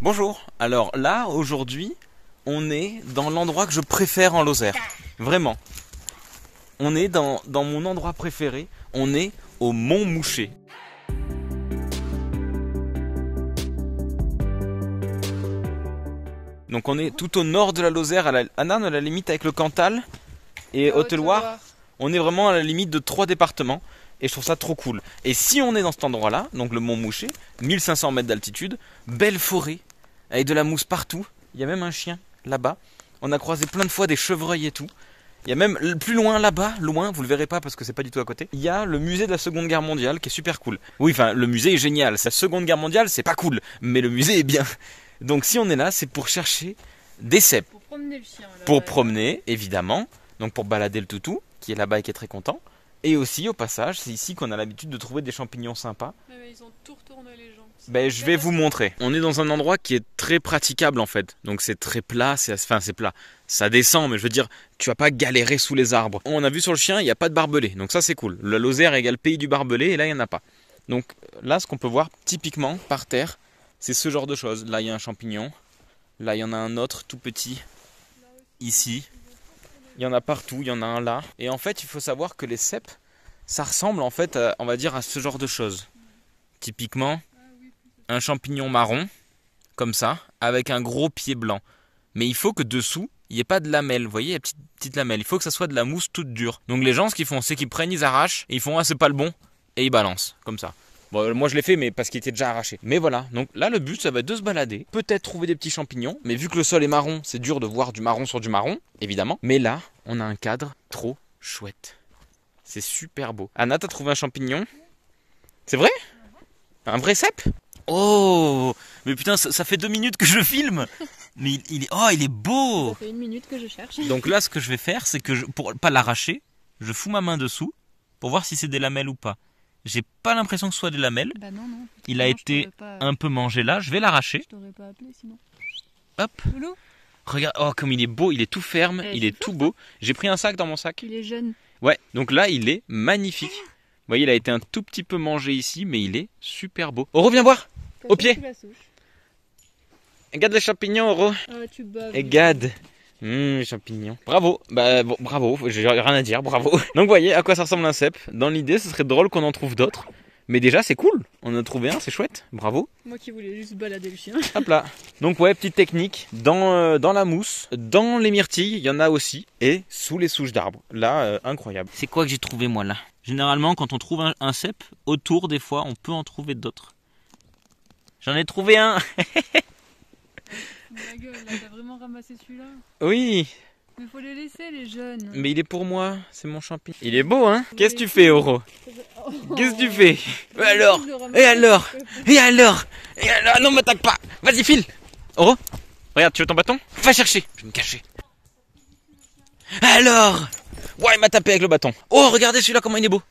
Bonjour, alors là aujourd'hui on est dans l'endroit que je préfère en Lozère, vraiment. On est dans mon endroit préféré, on est au Mont Mouchet. Donc on est tout au nord de la Lozère, à la limite avec le Cantal et Haute-Loire. On est vraiment à la limite de 3 départements et je trouve ça trop cool. Et si on est dans cet endroit-là, donc le Mont Mouchet, 1500 mètres d'altitude, belle forêt, avec de la mousse partout. Il y a même un chien là-bas. On a croisé plein de fois des chevreuils et tout. Il y a même plus loin là-bas, loin, vous le verrez pas parce que c'est pas du tout à côté. Il y a le musée de la Seconde Guerre mondiale qui est super cool. Oui, enfin, le musée est génial. La Seconde Guerre mondiale, c'est pas cool, mais le musée est bien. Donc si on est là, c'est pour chercher des cèpes. Pour promener le chien. Là, pour promener, évidemment. Donc pour balader le toutou, qui est là-bas et qui est très content. Et aussi, au passage, c'est ici qu'on a l'habitude de trouver des champignons sympas. Mais ils ont tout retourné les gens. Ben, je vais vous montrer. On est dans un endroit qui est très praticable en fait. Donc c'est très plat, c'est plat. Ça descend, mais je veux dire, tu vas pas galérer sous les arbres. On a vu sur le chien, il n'y a pas de barbelé. Donc ça c'est cool. La Lozère égale pays du barbelé et là il n'y en a pas. Donc là ce qu'on peut voir typiquement par terre, c'est ce genre de choses. Là il y a un champignon. Là il y en a un autre tout petit. Ici. Il y en a partout, il y en a un là. Et en fait il faut savoir que les cèpes, ça ressemble en fait à, on va dire, à ce genre de choses. Typiquement un champignon marron, comme ça, avec un gros pied blanc. Mais il faut que dessous, il n'y ait pas de lamelles. Vous voyez, la petite lamelle. Il faut que ça soit de la mousse toute dure. Donc les gens, ce qu'ils font, c'est qu'ils prennent, ils arrachent, et ils font, ah, c'est pas le bon, et ils balancent, comme ça. Bon, moi je l'ai fait, mais parce qu'il était déjà arraché. Mais voilà, donc là, le but, ça va être de se balader. Peut-être trouver des petits champignons, mais vu que le sol est marron, c'est dur de voir du marron sur du marron, évidemment. Mais là, on a un cadre trop chouette. C'est super beau. Anna, t'as trouvé un champignon? C'est vrai? Un vrai cèpe? Oh, mais putain, ça fait 2 minutes que je filme. Mais il est beau. Ça fait 1 minute que je cherche. Donc là, ce que je vais faire, c'est que pour pas l'arracher, je fous ma main dessous pour voir si c'est des lamelles ou pas. J'ai pas l'impression que ce soit des lamelles. Bah non. Il a été un peu mangé là. Je vais l'arracher. Je t'aurais pas appelé sinon. Hop. Loulou. Regarde, oh comme il est beau, il est tout ferme, il est tout beau. J'ai pris un sac dans mon sac. Il est jeune. Ouais, donc là, il est magnifique. Vous voyez, il a été un tout petit peu mangé ici, mais il est super beau. Oh, reviens voir. Au pied. Regarde les champignons, Oro. Ah, tu baves. Regarde. Les champignons. Bravo. Bah, bon, bravo. J'ai rien à dire. Bravo. Donc, vous voyez à quoi ça ressemble un cèpe. Dans l'idée, ce serait drôle qu'on en trouve d'autres. Mais déjà, c'est cool. On en a trouvé un, c'est chouette. Bravo. Moi qui voulais juste balader le chien. Hop là. Donc, ouais, petite technique. Dans la mousse, dans les myrtilles, il y en a aussi. Et sous les souches d'arbres. Là, incroyable. C'est quoi que j'ai trouvé, moi, là? Généralement, quand on trouve un cèpe, autour, des fois, on peut en trouver d'autres. J'en ai trouvé un. Ma gueule, là, t'as vraiment ramassé celui-là? Oui. Mais faut les laisser, les jeunes. Mais il est pour moi, c'est mon champignon. Il est beau, hein? Qu'est-ce que tu fais, Oro? Qu'est-ce que tu fais? Et alors? Et alors? Et alors? Et alors? Non, m'attaque pas. Vas-y, file. Oro, regarde, tu veux ton bâton? Va chercher. Je vais me cacher. Alors? Ouais, il m'a tapé avec le bâton. Oh, regardez celui-là, comment il est beau.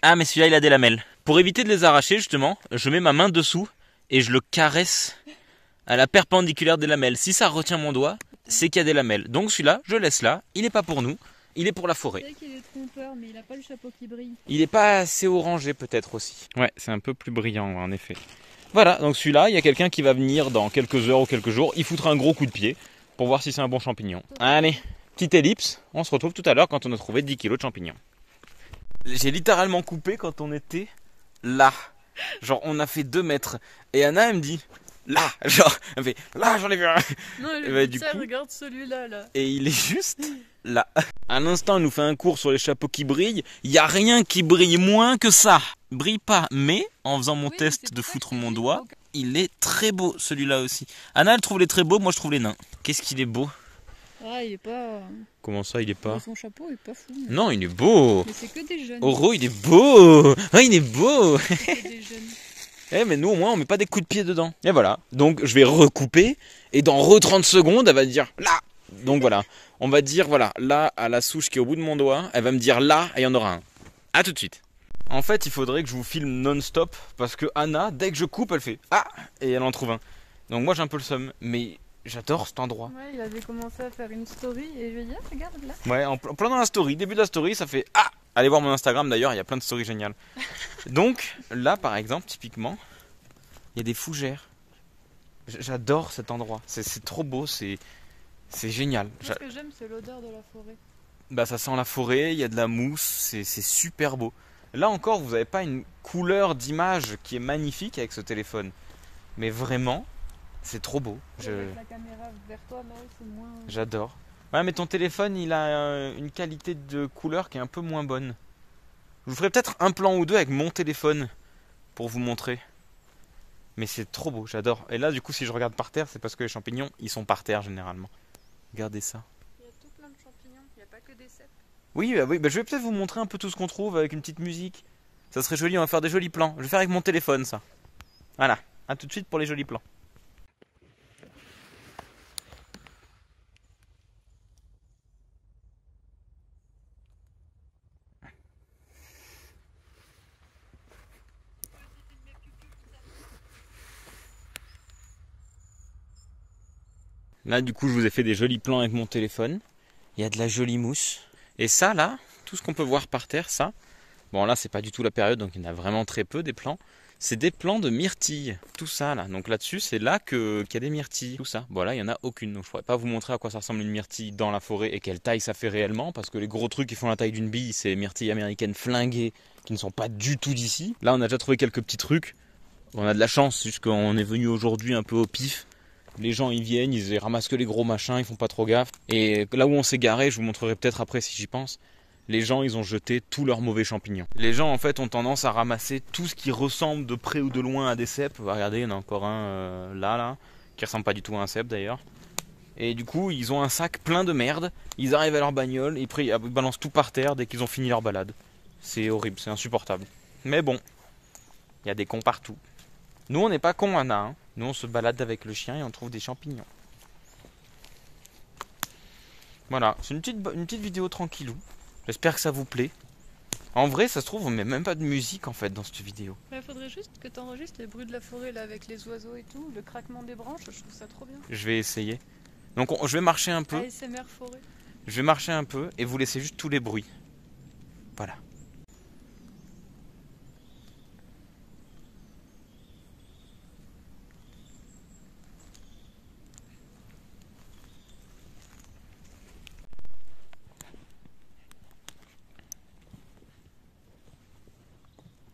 Ah, mais celui-là, il a des lamelles. Pour éviter de les arracher, justement, je mets ma main dessous et je le caresse à la perpendiculaire des lamelles. Si ça retient mon doigt, c'est qu'il y a des lamelles. Donc celui-là, je laisse là. Il n'est pas pour nous, il est pour la forêt. C'est vrai qu'il est trompeur, mais il a pas le chapeau qui brille. Il n'est pas assez orangé peut-être aussi. Ouais, c'est un peu plus brillant en effet. Voilà, donc celui-là, il y a quelqu'un qui va venir dans quelques heures ou quelques jours. Il foutra un gros coup de pied pour voir si c'est un bon champignon. Allez, petite ellipse. On se retrouve tout à l'heure quand on a trouvé 10 kilos de champignons. J'ai littéralement coupé quand on était là. Genre, on a fait 2 mètres. Et Anna, elle me dit, là. Genre, elle me fait, là, j'en ai vu un. Non, bah, du ça, coup, regarde celui-là, là. Et il est juste là. À l'instant, elle nous fait un cours sur les chapeaux qui brillent. Il n'y a rien qui brille moins que ça. Brille pas. Mais, en faisant mon test de foutre mon doigt, il est très beau, celui-là aussi. Anna, elle trouve les très beaux, moi je trouve les nains. Qu'est-ce qu'il est beau. Ah, il est pas... Comment ça, il est pas? Son chapeau est pas fou. Mais... Non, il est beau. Mais c'est que des jeunes. Oro, il est beau. Ah, il est beau. C'est que des jeunes. Eh, mais nous, au moins, on met pas des coups de pied dedans. Et voilà. Donc, je vais recouper. Et dans 30 secondes, elle va dire là. Donc, voilà. On va dire, voilà, là, à la souche qui est au bout de mon doigt. Elle va me dire là, et il y en aura un. À tout de suite. En fait, il faudrait que je vous filme non-stop. Parce que Anna, dès que je coupe, elle fait ah. Et elle en trouve un. Donc, moi, j'ai un peu le seum. Mais j'adore cet endroit. Ouais, il avait commencé à faire une story. Et je lui ai dit, ah, regarde là. Ouais, en plein dans la story. Début de la story, ça fait ah. Allez voir mon Instagram d'ailleurs, il y a plein de stories géniales. Donc là par exemple, typiquement, il y a des fougères. J'adore cet endroit. C'est trop beau, c'est génial. Moi, ce que j'aime, c'est l'odeur de la forêt. Bah ça sent la forêt, il y a de la mousse, c'est super beau. Là encore, vous n'avez pas une couleur d'image qui est magnifique avec ce téléphone. Mais vraiment, c'est trop beau. Avec la caméra vers toi, là, c'est moins... J'adore. Ouais, mais ton téléphone, il a une qualité de couleur qui est un peu moins bonne. Je vous ferai peut-être un plan ou deux avec mon téléphone pour vous montrer. Mais c'est trop beau, j'adore. Et là, du coup, si je regarde par terre, c'est parce que les champignons, ils sont par terre généralement. Regardez ça. Il y a tout plein de champignons, il n'y a pas que des cèpes. Oui, je vais peut-être vous montrer un peu tout ce qu'on trouve avec une petite musique. Ça serait joli, on va faire des jolis plans. Je vais faire avec mon téléphone, ça. Voilà, à tout de suite pour les jolis plans. Là, du coup, je vous ai fait des jolis plans avec mon téléphone. Il y a de la jolie mousse. Et ça, là, tout ce qu'on peut voir par terre, ça... Bon, là, c'est pas du tout la période, donc il y en a vraiment très peu, des plants. C'est des plants de myrtilles. Tout ça, là. Donc là-dessus, c'est là qu'il y a des myrtilles. Tout ça. Bon, là, il n'y en a aucune. Donc je pourrais pas vous montrer à quoi ça ressemble une myrtille dans la forêt et quelle taille ça fait réellement. Parce que les gros trucs qui font la taille d'une bille, c'est les myrtilles américaines flinguées qui ne sont pas du tout d'ici. Là, on a déjà trouvé quelques petits trucs. On a de la chance, c'est juste qu'on est venu aujourd'hui un peu au pif. Les gens ils viennent, ils ramassent que les gros machins, ils font pas trop gaffe. Et là où on s'est garé, je vous montrerai peut-être après si j'y pense, les gens ils ont jeté tous leurs mauvais champignons. Les gens en fait ont tendance à ramasser tout ce qui ressemble de près ou de loin à des cèpes. Regardez, il y en a encore un là, qui ressemble pas du tout à un cèpe d'ailleurs. Et du coup ils ont un sac plein de merde, ils arrivent à leur bagnole, ils balancent tout par terre dès qu'ils ont fini leur balade. C'est horrible, c'est insupportable. Mais bon, il y a des cons partout. Nous on n'est pas cons Anna, hein. Nous on se balade avec le chien et on trouve des champignons. Voilà, c'est une petite vidéo tranquillou. J'espère que ça vous plaît. En vrai ça se trouve on met même pas de musique en fait dans cette vidéo. Il faudrait juste que tu enregistres les bruits de la forêt là avec les oiseaux et tout, le craquement des branches, je trouve ça trop bien. Je vais essayer. Donc je vais marcher un peu. ASMR forêt. Je vais marcher un peu et vous laisser juste tous les bruits. Voilà.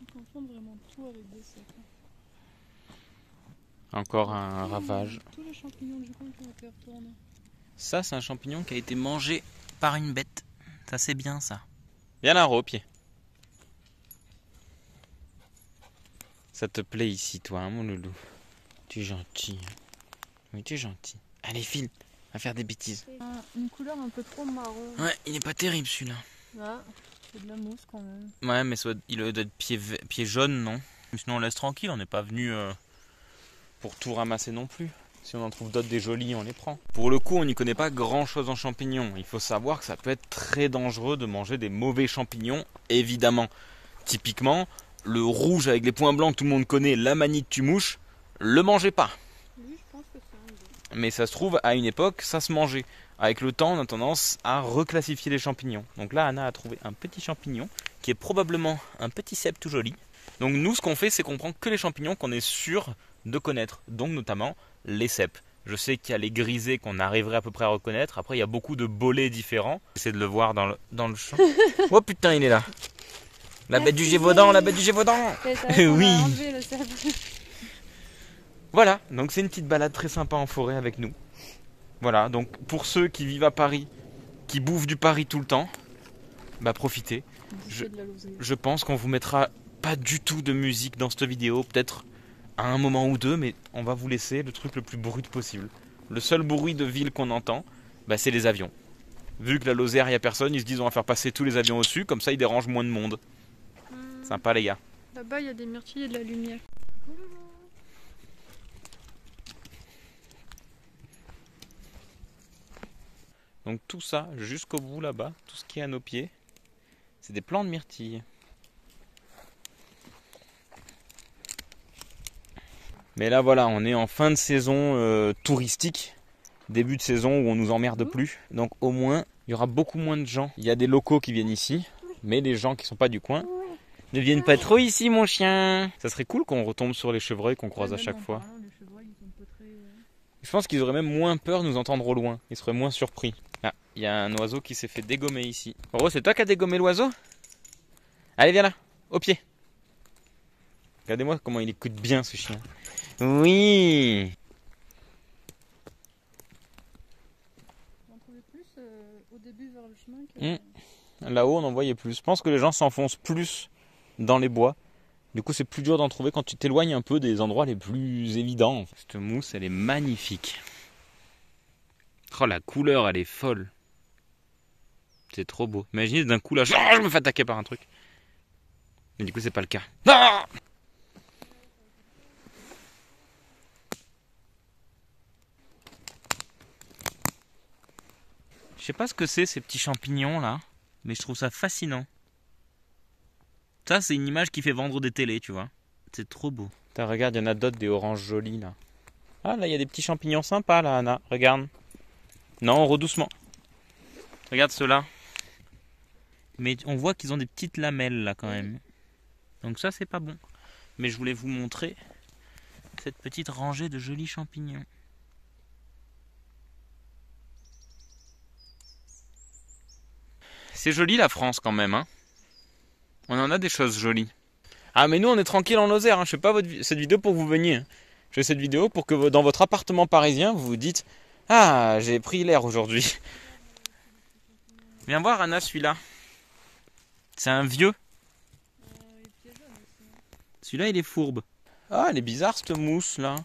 On confond vraiment tout avec des cèpes. Encore un ravage. Tous les champignons du coin qui ont été retournés. Ça c'est un champignon qui a été mangé par une bête. Ça c'est bien ça. Viens là, au pied. Ça te plaît ici toi, hein, mon loulou. Tu es gentil. Oui, tu es gentil. Allez, file, va faire des bêtises. Une couleur un peu trop marron. Ouais, il n'est pas terrible celui-là. Là, c'est de la mousse quand même. Ouais, mais il doit être pied jaune, non? Sinon on laisse tranquille, on n'est pas venu pour tout ramasser non plus. Si on en trouve d'autres des jolis, on les prend. Pour le coup, on n'y connaît pas grand chose en champignons. Il faut savoir que ça peut être très dangereux de manger des mauvais champignons, évidemment. Typiquement, le rouge avec les points blancs que tout le monde connaît, la manite tu mouches, le mangez pas. Oui, je pense que c'est un goût. Mais ça se trouve, à une époque, ça se mangeait. Avec le temps, on a tendance à reclassifier les champignons. Donc là, Anna a trouvé un petit champignon qui est probablement un petit cèpe tout joli. Donc nous, ce qu'on fait, c'est qu'on prend que les champignons qu'on est sûr de connaître. Donc notamment les cèpes. Je sais qu'il y a les grisés qu'on arriverait à peu près à reconnaître. Après, il y a beaucoup de bolets différents. J'essaie de le voir dans le champ. Oh putain, il est là. La bête du Gévaudan, la bête du Gévaudan. Oui. Voilà, donc c'est une petite balade très sympa en forêt avec nous. Voilà, donc pour ceux qui vivent à Paris, qui bouffent du Paris tout le temps, bah profitez. Je pense qu'on vous mettra pas du tout de musique dans cette vidéo, peut-être à un moment ou deux, mais on va vous laisser le truc le plus brut possible. Le seul bruit de ville qu'on entend, bah, c'est les avions. Vu que la Lozère, il n'y a personne, ils se disent on va faire passer tous les avions au-dessus, comme ça ils dérangent moins de monde. Sympa les gars. Là-bas, il y a des myrtilles et de la lumière. Donc tout ça, jusqu'au bout là-bas, tout ce qui est à nos pieds, c'est des plants de myrtille. Mais là voilà, on est en fin de saison touristique, début de saison où on nous emmerde plus. Donc au moins, il y aura beaucoup moins de gens. Il y a des locaux qui viennent ici, mais les gens qui sont pas du coin ne viennent pas trop ici mon chien. Ça serait cool qu'on retombe sur les chevreuils qu'on croise à chaque fois. Les chevreuils, Je pense qu'ils auraient même moins peur de nous entendre au loin. Ils seraient moins surpris. Ah, il y a un oiseau qui s'est fait dégommer ici. Roro, c'est toi qui as dégommé l'oiseau? Allez, viens là, au pied. Regardez-moi comment il écoute bien ce chien. Oui. On en trouvait plus au début vers le chemin que... Là-haut, on en voyait plus. Je pense que les gens s'enfoncent plus dans les bois. Du coup, c'est plus dur d'en trouver quand tu t'éloignes un peu des endroits les plus évidents. Cette mousse, elle est magnifique. Oh, la couleur, elle est folle. C'est trop beau. Imaginez d'un coup là, je me fais attaquer par un truc. Mais du coup, c'est pas le cas. Ah, je sais pas ce que c'est ces petits champignons là, mais je trouve ça fascinant. Ça, c'est une image qui fait vendre des télés, tu vois. C'est trop beau. Putain, regarde, il y en a d'autres, des oranges jolies là. Ah, là, il y a des petits champignons sympas là, Anna. Regarde. Non, redoucement. Regarde ceux-là. Mais on voit qu'ils ont des petites lamelles là quand même. Donc ça, c'est pas bon. Mais je voulais vous montrer cette petite rangée de jolis champignons. C'est joli la France quand même, hein. On en a des choses jolies. Ah mais nous on est tranquille en Lozère, hein. Je fais pas cette vidéo pour que vous veniez. Hein. Je fais cette vidéo pour que dans votre appartement parisien, vous vous dites « Ah, j'ai pris l'air aujourd'hui. » Viens voir Anna, celui-là. C'est un vieux. Celui-là il est fourbe. Ah, elle est bizarre cette mousse là.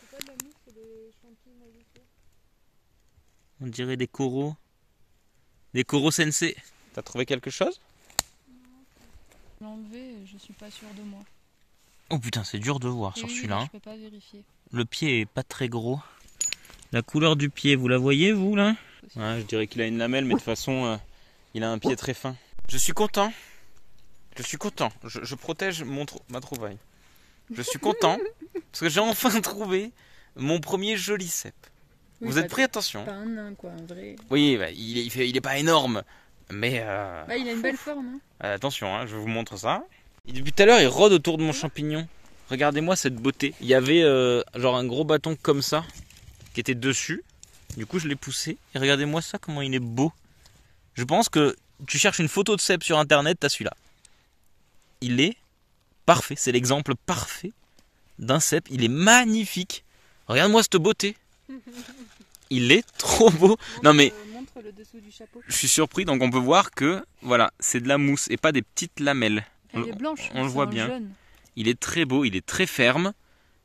C'est pas de la mousse, c'est des champignons magiciens. On dirait des coraux. Des coraux sensei. T'as trouvé quelque chose? Je l'ai enlevé, je suis pas sûre de moi. Oh putain, c'est dur de voir sur Oui, celui-là. mais je peux pas vérifier. Le pied est pas très gros. La couleur du pied, vous la voyez vous là? Ouais, je dirais qu'il a une lamelle, mais de toute façon, il a un pied très fin. Je suis content. Je suis content. Je protège ma trouvaille. Je suis content parce que j'ai enfin trouvé mon premier joli cep. Oui, vous êtes prêts? Attention. Pas un nain quoi, un vrai. Oui, bah, il est pas énorme, mais Bah, il a une belle forme. Hein. attention, hein, je vous montre ça. Et depuis tout à l'heure, il rôde autour de mon champignon. Regardez-moi cette beauté. Il y avait genre un gros bâton comme ça qui était dessus. Du coup, je l'ai poussé. Et regardez-moi ça, comment il est beau. Je pense que tu cherches une photo de cep sur internet, t'as celui-là. Il est parfait. C'est l'exemple parfait d'un cep. Il est magnifique. Regarde-moi cette beauté. Il est trop beau. Non mais Montre le dessous du chapeau. je suis surpris. Donc on peut voir que voilà, c'est de la mousse et pas des petites lamelles. Elle est blanche. On le voit bien. Jaune. Il est très beau. Il est très ferme.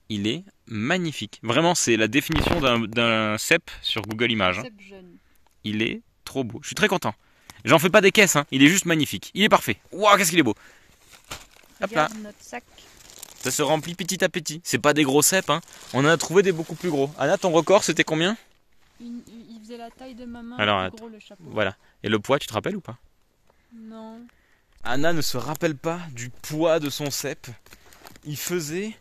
Il est magnifique. Vraiment, c'est la définition d'un cep sur Google Images. Cep jaune. Il est trop beau. Je suis très content. J'en fais pas des caisses, hein. Il est juste magnifique. Il est parfait. Waouh, qu'est-ce qu'il est beau. Hop là. Regarde notre sac. Ça se remplit petit à petit. C'est pas des gros cèpes, hein. On en a trouvé des beaucoup plus gros. Anna, ton record, c'était combien? Il faisait la taille de ma main. Alors, Plus gros le chapeau. Voilà. Et le poids, tu te rappelles ou pas? Non. Anna ne se rappelle pas du poids de son cep. Il faisait...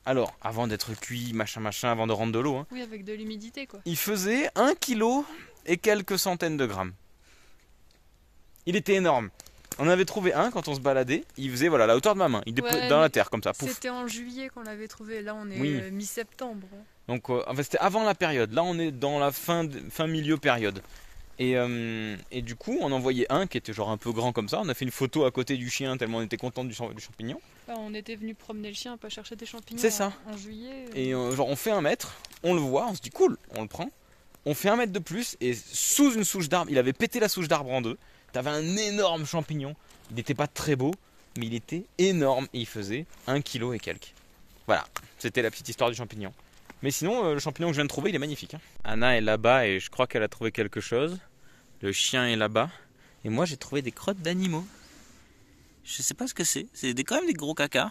Alors, avant d'être cuit, machin, avant de rendre de l'eau, hein, Oui, avec de l'humidité quoi. il faisait 1 kg et quelques centaines de grammes. Il était énorme. On avait trouvé un quand on se baladait. Il faisait voilà la hauteur de ma main. Il était dans la terre comme ça. Pouf. C'était en juillet qu'on l'avait trouvé. Là, on est Oui. mi-septembre. Donc enfin, c'était avant la période. Là, on est dans la fin milieu période. Et du coup, on en voyait un qui était genre un peu grand comme ça. On a fait une photo à côté du chien tellement on était content du champignon. Enfin, on était venu promener le chien, pas chercher des champignons. C'est ça. En juillet. Et genre on fait 1 mètre, on le voit, on se dit cool, on le prend. On fait 1 mètre de plus et sous une souche d'arbre, il avait pété la souche d'arbre en deux. T'avais un énorme champignon. Il n'était pas très beau, mais il était énorme et il faisait 1 kg et quelques. Voilà, c'était la petite histoire du champignon. Mais sinon, le champignon que je viens de trouver, il est magnifique. Hein. Anna est là-bas et je crois qu'elle a trouvé quelque chose. Le chien est là-bas. Et moi, j'ai trouvé des crottes d'animaux. Je sais pas ce que c'est. C'est quand même des gros caca.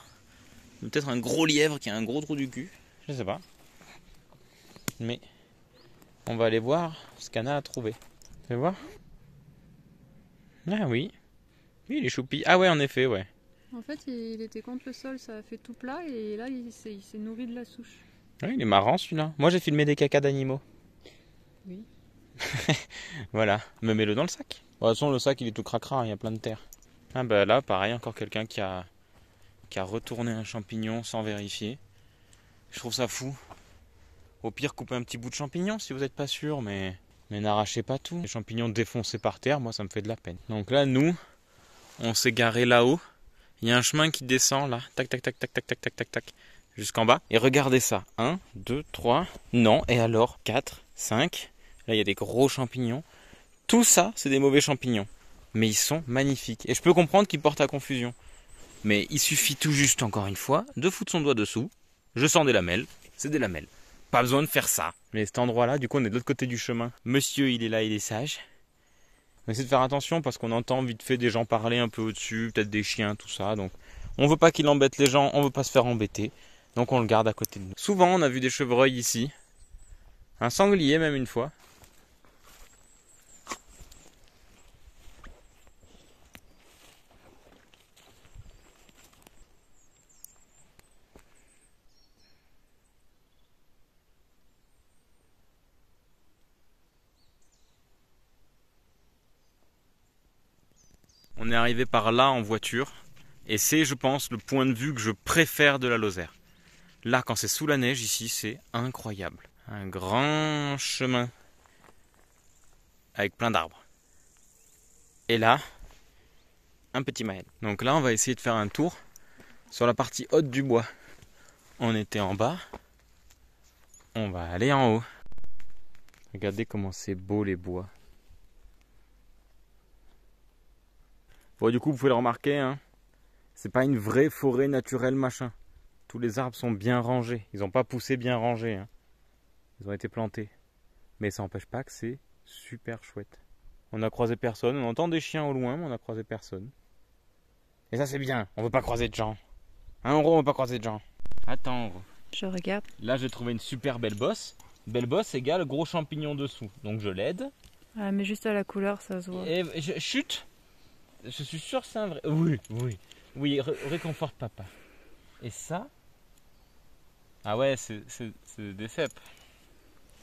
Peut-être un gros lièvre qui a un gros trou du cul. Je sais pas. Mais on va aller voir ce qu'Anna a trouvé. Tu veux voir? Ah oui. Oui, il est choupi. Ah ouais, en effet, ouais. En fait, il était contre le sol, ça a fait tout plat et là, il s'est nourri de la souche. Oui, il est marrant celui-là. Moi, j'ai filmé des cacas d'animaux. Oui. Voilà, me mets-le dans le sac. De toute façon, le sac, il est tout cracra, il y a plein de terre. Ah bah là, pareil, encore quelqu'un qui a retourné un champignon sans vérifier. Je trouve ça fou. Au pire, coupez un petit bout de champignon si vous n'êtes pas sûr, mais n'arrachez pas tout. Les champignons défoncés par terre, moi ça me fait de la peine. Donc là, nous, on s'est garé là-haut. Il y a un chemin qui descend là, tac tac tac tac tac tac tac tac tac, jusqu'en bas. Et regardez ça, 1, 2, 3, non, et alors 4, 5. Là, il y a des gros champignons. Tout ça, c'est des mauvais champignons. Mais ils sont magnifiques. Et je peux comprendre qu'ils portent à confusion. Mais il suffit tout juste, encore une fois, de foutre son doigt dessous. Je sens des lamelles, c'est des lamelles. Pas besoin de faire ça. Mais cet endroit-là, du coup, on est de l'autre côté du chemin. Monsieur, il est là, il est sage. On essaie de faire attention parce qu'on entend vite fait des gens parler un peu au-dessus, peut-être des chiens, tout ça. Donc, on veut pas qu'il embête les gens, on veut pas se faire embêter. Donc, on le garde à côté de nous. Souvent, on a vu des chevreuils ici. Un sanglier, même une fois. On est arrivé par là en voiture et c'est, je pense, le point de vue que je préfère de la Lozère. Là, quand c'est sous la neige, ici, c'est incroyable. Un grand chemin avec plein d'arbres. Et là, un petit mahel. Donc là, on va essayer de faire un tour sur la partie haute du bois. On était en bas, on va aller en haut. Regardez comment c'est beau les bois. Bon, du coup, vous pouvez le remarquer, hein, c'est pas une vraie forêt naturelle machin. Tous les arbres sont bien rangés. Ils n'ont pas poussé bien rangés. Hein. Ils ont été plantés. Mais ça n'empêche pas que c'est super chouette. On a croisé personne. On entend des chiens au loin, mais on a croisé personne. Et ça, c'est bien. On veut pas croiser de gens. Un euro, on veut pas croiser de gens. Attends. Je regarde. Là, j'ai trouvé une super belle bosse. Belle bosse égale gros champignon dessous. Donc, je l'aide. Ah, mais juste à la couleur, ça se voit. Et chut. Je suis sûr que c'est un vrai. Oui, oui. Oui, réconforte papa. Et ça. Ah ouais, c'est des cèpes.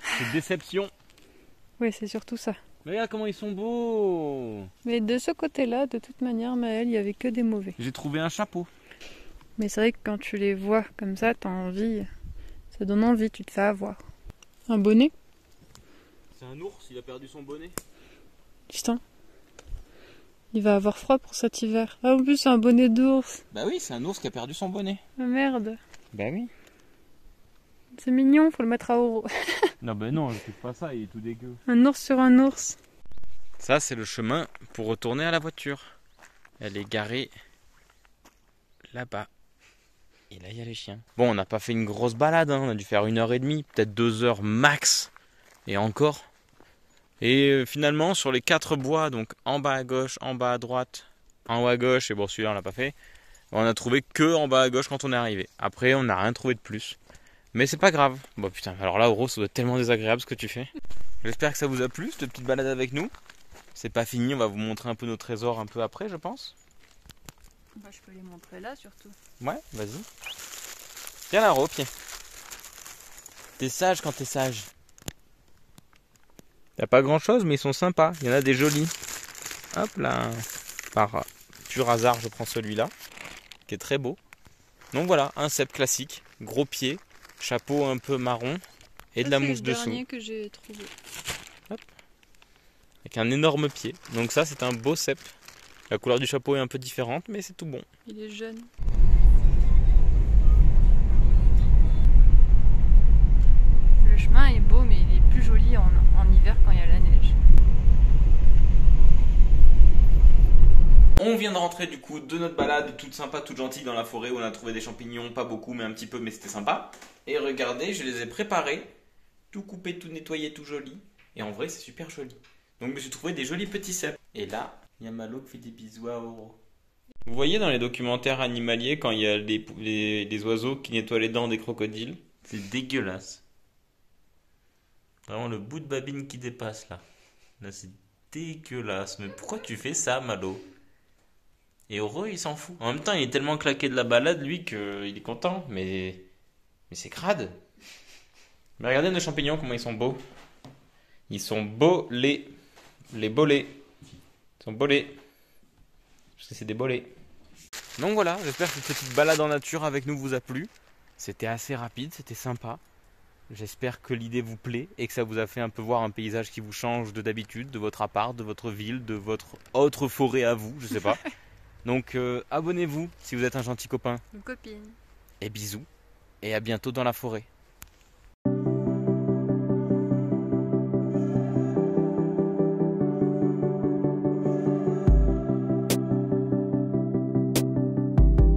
C'est déception. Oui, c'est surtout ça. Mais regarde comment ils sont beaux. Mais de ce côté-là, de toute manière, Maëlle, il n'y avait que des mauvais. J'ai trouvé un chapeau. Mais c'est vrai que quand tu les vois comme ça, t'as envie. Ça donne envie, tu te fais avoir. Un bonnet? C'est un ours, il a perdu son bonnet. Putain. Il va avoir froid pour cet hiver. Ah, en plus, c'est un bonnet d'ours. Bah oui, c'est un ours qui a perdu son bonnet. Ah merde. Bah oui. C'est mignon, faut le mettre à euro. Non, bah non, je fais pas ça, il est tout dégueu. Un ours sur un ours. Ça, c'est le chemin pour retourner à la voiture. Elle est garée là-bas. Et là, il y a les chiens. Bon, on n'a pas fait une grosse balade, hein. On a dû faire 1h30, peut-être 2 heures max. Et encore. Et finalement, sur les 4 bois, donc en bas à gauche, en bas à droite, en haut à gauche, et bon, celui-là, on l'a pas fait. On a trouvé que en bas à gauche quand on est arrivé. Après, on n'a rien trouvé de plus. Mais c'est pas grave. Bon, putain, alors là, Auro, ça doit être tellement désagréable ce que tu fais. J'espère que ça vous a plu, cette petite balade avec nous. C'est pas fini, on va vous montrer un peu nos trésors un peu après, je pense. Bah, je peux les montrer là, surtout. Ouais, vas-y. Tiens là, Ro, pied. T'es sage quand t'es sage. Y a pas grand chose, mais ils sont sympas. Il y en a des jolis. Hop là. Par pur hasard, je prends celui-là, qui est très beau. Donc voilà, un cèpe classique, gros pied, chapeau un peu marron et de la mousse dessous. C'est le dernier que j'ai trouvé. Hop. Avec un énorme pied. Donc ça, c'est un beau cèpe. La couleur du chapeau est un peu différente, mais c'est tout bon. Il est jeune. Le chemin est beau, mais il est plus joli en hiver quand il y a la neige. On vient de rentrer du coup de notre balade toute sympa, toute gentille dans la forêt où on a trouvé des champignons, pas beaucoup mais un petit peu, mais c'était sympa. Et regardez, je les ai préparés, tout coupé, tout nettoyé, tout joli. Et en vrai c'est super joli. Donc je me suis trouvé des jolis petits cèpes. Et là, il y a Malo qui fait des bisous à Oro. Vous voyez dans les documentaires animaliers quand il y a des oiseaux qui nettoient les dents des crocodiles? C'est dégueulasse. Vraiment le bout de babine qui dépasse là. Là c'est dégueulasse. Mais pourquoi tu fais ça, Malo? Et Heureux, il s'en fout. En même temps, il est tellement claqué de la balade, lui, qu'il est content. Mais c'est crade. Mais regardez nos champignons, comment ils sont beaux. Ils sont beaux, les bolets. Ils sont bolets. Parce que c'est des bolets. Donc voilà, j'espère que cette petite balade en nature avec nous vous a plu. C'était assez rapide, c'était sympa. J'espère que l'idée vous plaît et que ça vous a fait un peu voir un paysage qui vous change de d'habitude, de votre appart, de votre ville, de votre autre forêt à vous, je sais pas. Donc abonnez-vous si vous êtes un gentil copain. Une copine. Et bisous. Et à bientôt dans la forêt.